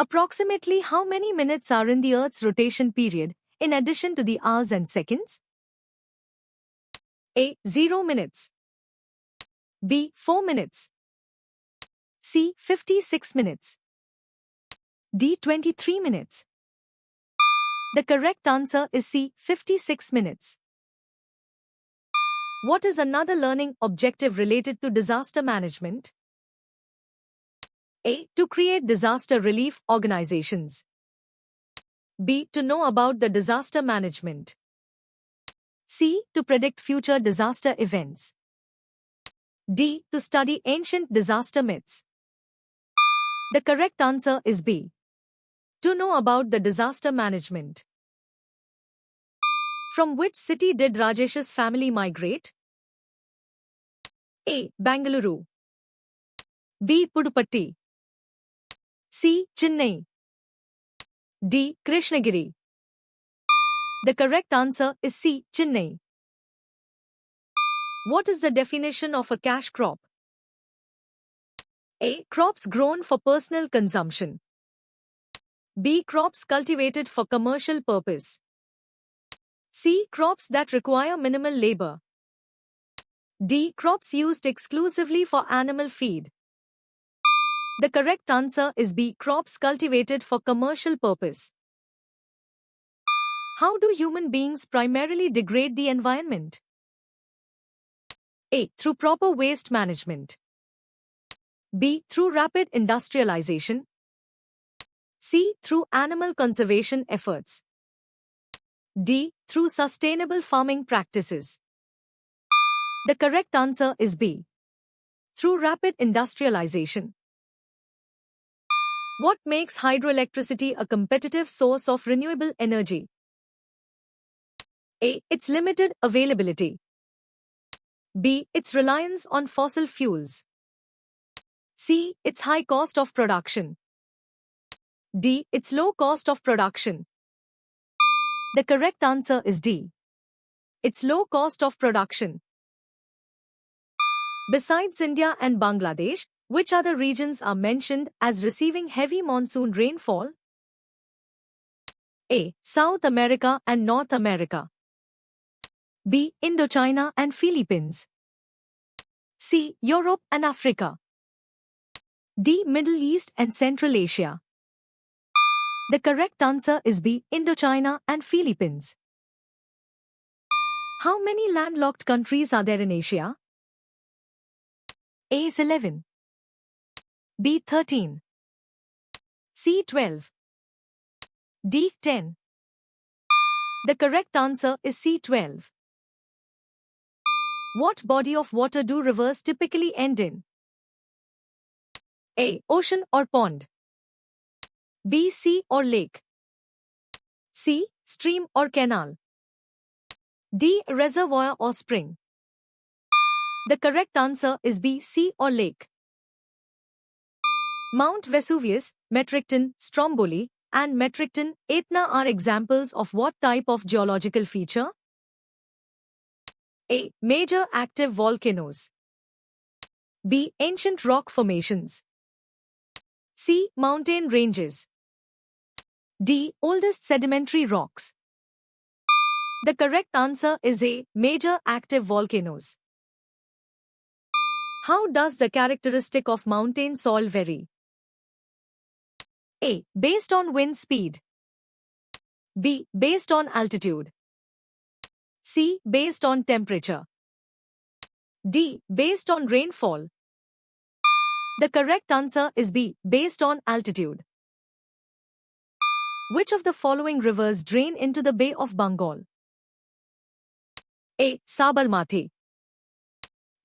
Approximately how many minutes are in the Earth's rotation period, in addition to the hours and seconds? A. 0 minutes. B. 4 minutes. C. 56 minutes. D. 23 minutes. The correct answer is C. 56 minutes. What is another learning objective related to disaster management? A. To create disaster relief organizations. B. To know about the disaster management. C. To predict future disaster events. D. To study ancient disaster myths. The correct answer is B. To know about the disaster management. From which city did Rajesh's family migrate? A. Bangalore. B. Pudupatti. C. Chennai. D. Krishnagiri. The correct answer is C. Chennai. What is the definition of a cash crop? A. Crops grown for personal consumption. B. Crops cultivated for commercial purpose. C. Crops that require minimal labor. D. Crops used exclusively for animal feed. The correct answer is B. Crops cultivated for commercial purpose. How do human beings primarily degrade the environment? A. Through proper waste management. B. Through rapid industrialization. C. Through animal conservation efforts. D. Through sustainable farming practices. The correct answer is B. Through rapid industrialization. What makes hydroelectricity a competitive source of renewable energy? A. Its limited availability. B. Its reliance on fossil fuels. C. Its high cost of production. D. Its low cost of production. The correct answer is D. Its low cost of production. Besides India and Bangladesh, which other regions are mentioned as receiving heavy monsoon rainfall? A. South America and North America. B. Indochina and Philippines. C. Europe and Africa. D. Middle East and Central Asia. The correct answer is B. Indochina and Philippines. How many landlocked countries are there in Asia? A is 11. B 13. C 12. D 10. The correct answer is C 12. What body of water do rivers typically end in? A. Ocean or pond. B. Sea or lake. C. Stream or canal. D. Reservoir or spring. The correct answer is B. Sea or lake. Mount Vesuvius, Metricton, Stromboli, and Metricton, Etna are examples of what type of geological feature? A. Major active volcanoes. B. Ancient rock formations. C. Mountain ranges. D. Oldest sedimentary rocks. The correct answer is A. Major active volcanoes. How does the characteristic of mountain soil vary? A. Based on wind speed. B. Based on altitude. C. Based on temperature. D. Based on rainfall. The correct answer is B. Based on altitude. Which of the following rivers drain into the Bay of Bengal? A. Sabarmati.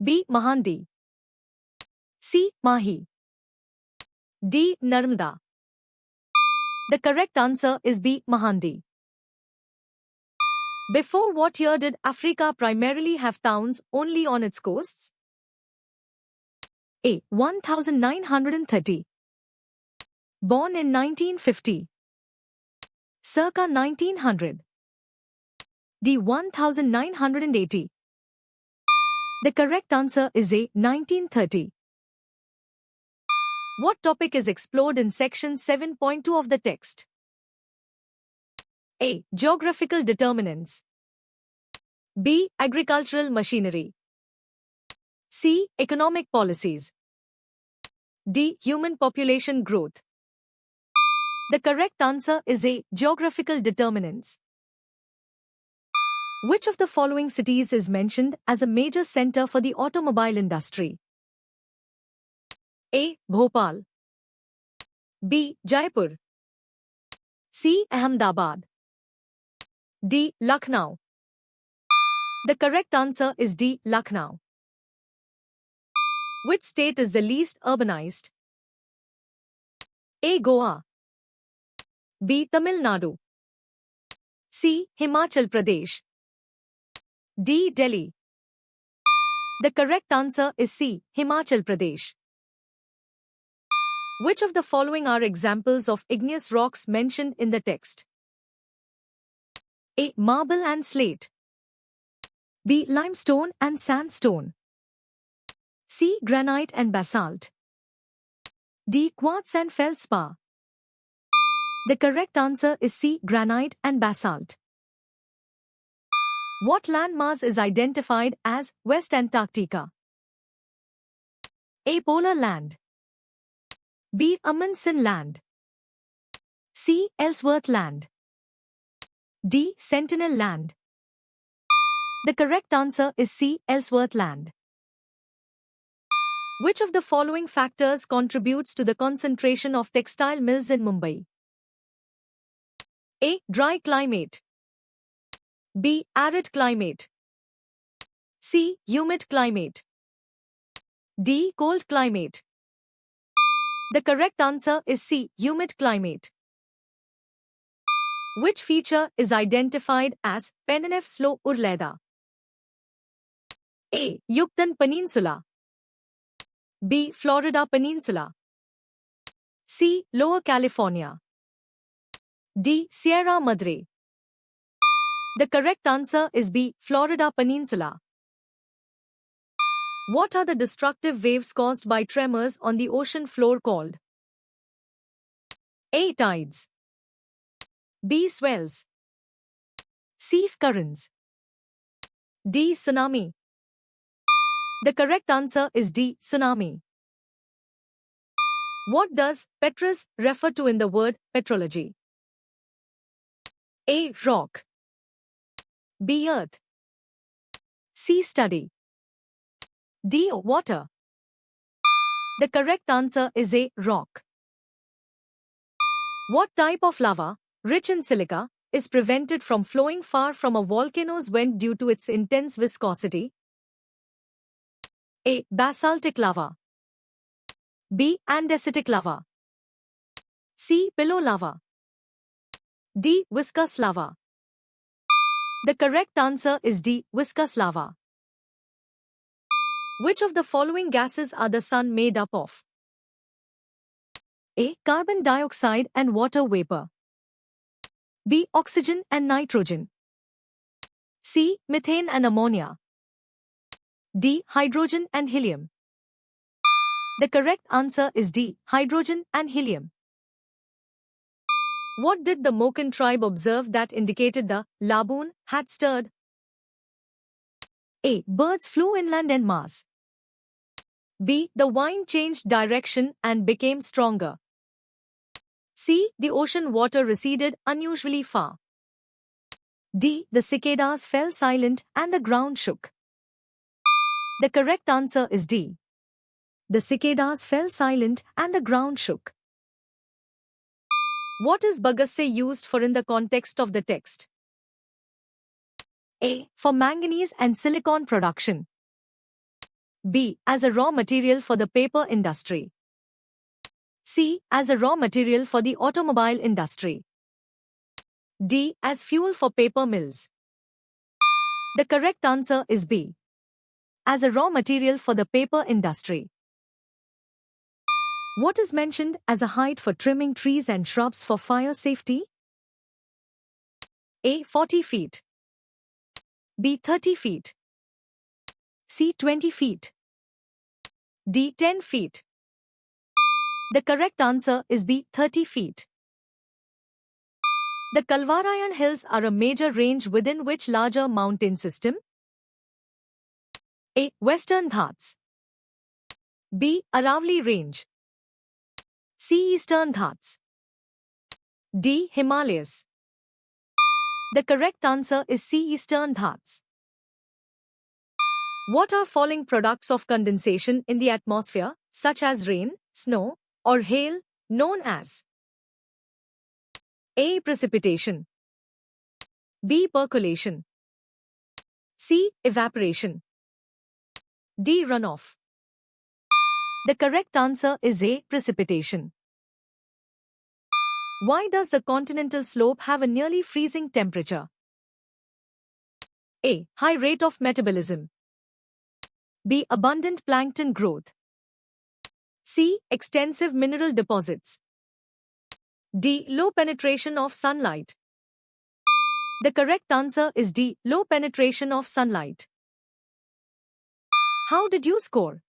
B. Mahandi. C. Mahi. D. Narmada. The correct answer is B. Mahandi. Before what year did Africa primarily have towns only on its coasts? A. 1930. Born in 1950. Circa 1900. D. 1980. The correct answer is A. 1930. What topic is explored in section 7.2 of the text? A. Geographical determinants. B. Agricultural machinery. C. Economic policies. D. Human population growth. The correct answer is A. Geographical determinants. Which of the following cities is mentioned as a major center for the automobile industry? A. Bhopal. B. Jaipur. C. Ahmedabad. D. Lucknow. The correct answer is D. Lucknow. Which state is the least urbanized? A. Goa. B. Tamil Nadu. C. Himachal Pradesh. D. Delhi. The correct answer is C. Himachal Pradesh. Which of the following are examples of igneous rocks mentioned in the text? A. Marble and slate. B. Limestone and sandstone. C. Granite and basalt. D. Quartz and feldspar. The correct answer is C. Granite and basalt. What landmass is identified as West Antarctica? A. Polar land. B. Amundsen land. C. Ellsworth land. D. Sentinel land. The correct answer is C. Ellsworth land. Which of the following factors contributes to the concentration of textile mills in Mumbai? A. Dry climate. B. Arid climate. C. Humid climate. D. Cold climate. The correct answer is C. Humid climate. Which feature is identified as Penenef Slow Urleda? A. Yucatan Peninsula. B. Florida Peninsula. C. Lower California. D. Sierra Madre. The correct answer is B. Florida Peninsula. What are the destructive waves caused by tremors on the ocean floor called? A. Tides. B. Swells. C. Currents. D. Tsunami. The correct answer is D. Tsunami. What does petrous refer to in the word petrology? A. Rock. B. Earth. C. Study. D. Water. The correct answer is A. Rock. What type of lava, rich in silica, is prevented from flowing far from a volcano's vent due to its intense viscosity? A. Basaltic lava. B. Andesitic lava. C. Pillow lava. D. Viscous lava. The correct answer is D. Viscous lava. Which of the following gases are the sun made up of? A. Carbon dioxide and water vapor. B. Oxygen and nitrogen. C. Methane and ammonia. D. Hydrogen and helium. The correct answer is D. Hydrogen and helium. What did the Moken tribe observe that indicated the laboon had stirred? A. Birds flew inland en masse. B. The wind changed direction and became stronger. C. The ocean water receded unusually far. D. The cicadas fell silent and the ground shook. The correct answer is D. The cicadas fell silent and the ground shook. What is bagasse used for in the context of the text? A. For manganese and silicon production. B. As a raw material for the paper industry. C. As a raw material for the automobile industry. D. As fuel for paper mills. The correct answer is B. As a raw material for the paper industry. What is mentioned as a height for trimming trees and shrubs for fire safety? A. 40 feet. B. 30 feet. C. 20 feet. D. 10 feet. The correct answer is B. 30 feet. The Kalvarayan Hills are a major range within which larger mountain system? A. Western Ghats. B. Aravalli Range. C. Eastern Ghats. D. Himalayas. The correct answer is C. Eastern Ghats. What are falling products of condensation in the atmosphere, such as rain, snow, or hail, known as? A. Precipitation. B. Percolation. C. Evaporation. D. Runoff. The correct answer is A. Precipitation. Why does the continental slope have a nearly freezing temperature? A. High rate of metabolism. B. Abundant plankton growth. C. Extensive mineral deposits. D. Low penetration of sunlight. The correct answer is D. Low penetration of sunlight. How did you score?